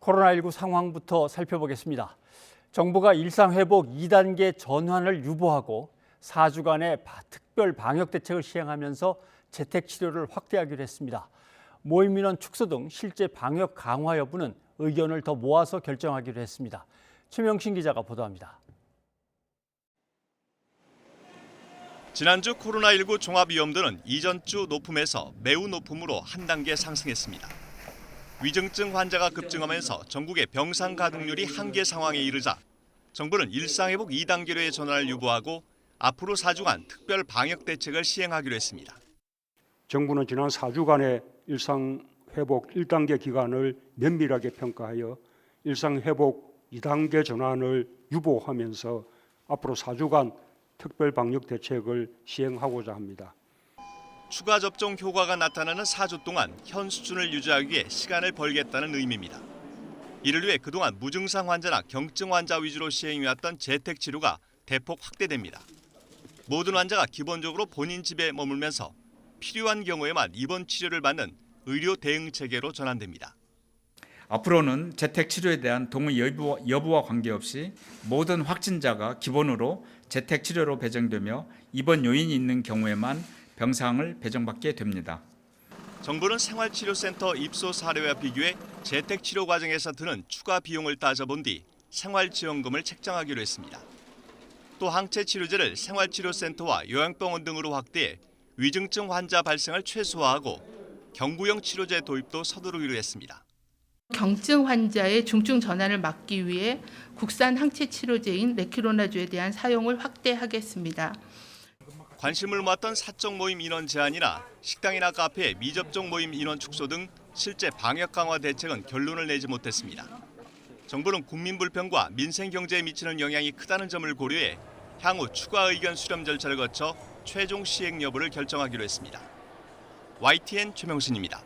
코로나19 상황부터 살펴보겠습니다. 정부가 일상회복 2단계 전환을 유보하고 4주간의 특별 방역 대책을 시행하면서 재택치료를 확대하기로 했습니다. 모임 인원 축소 등 실제 방역 강화 여부는 의견을 더 모아서 결정하기로 했습니다. 최명신 기자가 보도합니다. 지난주 코로나19 종합위험도는 이전 주 높음에서 매우 높음으로 한 단계 상승했습니다. 위중증 환자가 급증하면서 전국의 병상 가동률이 한계 상황에 이르자 정부는 일상회복 2단계로의 전환을 유보하고 앞으로 4주간 특별 방역 대책을 시행하기로 했습니다. 정부는 지난 4주간의 일상회복 1단계 기간을 면밀하게 평가하여 일상회복 2단계 전환을 유보하면서 앞으로 4주간 특별 방역 대책을 시행하고자 합니다. 추가 접종 효과가 나타나는 4주 동안 현 수준을 유지하기 위해 시간을 벌겠다는 의미입니다. 이를 위해 그동안 무증상 환자나 경증 환자 위주로 시행해왔던 재택치료가 대폭 확대됩니다. 모든 환자가 기본적으로 본인 집에 머물면서 필요한 경우에만 입원 치료를 받는 의료 대응 체계로 전환됩니다. 앞으로는 재택치료에 대한 동의 여부와 관계없이 모든 확진자가 기본으로 재택치료로 배정되며 입원 요인이 있는 경우에만 병상을 배정받게 됩니다. 정부는 생활치료센터 입소 사례와 비교해 재택치료 과정에서 드는 추가 비용을 따져본 뒤 생활지원금을 책정하기로 했습니다. 또 항체치료제를 생활치료센터와 요양병원 등으로 확대해 위중증 환자 발생을 최소화하고 경구용 치료제 도입도 서두르기로 했습니다. 경증 환자의 중증 전환을 막기 위해 국산 항체 치료제인 레키로나주에 대한 사용을 확대하겠습니다. 관심을 모았던 사적 모임 인원 제한이나 식당이나 카페 미접종 모임 인원 축소 등 실제 방역 강화 대책은 결론을 내지 못했습니다. 정부는 국민 불편과 민생 경제에 미치는 영향이 크다는 점을 고려해 향후 추가 의견 수렴 절차를 거쳐 최종 시행 여부를 결정하기로 했습니다. YTN 최명신입니다.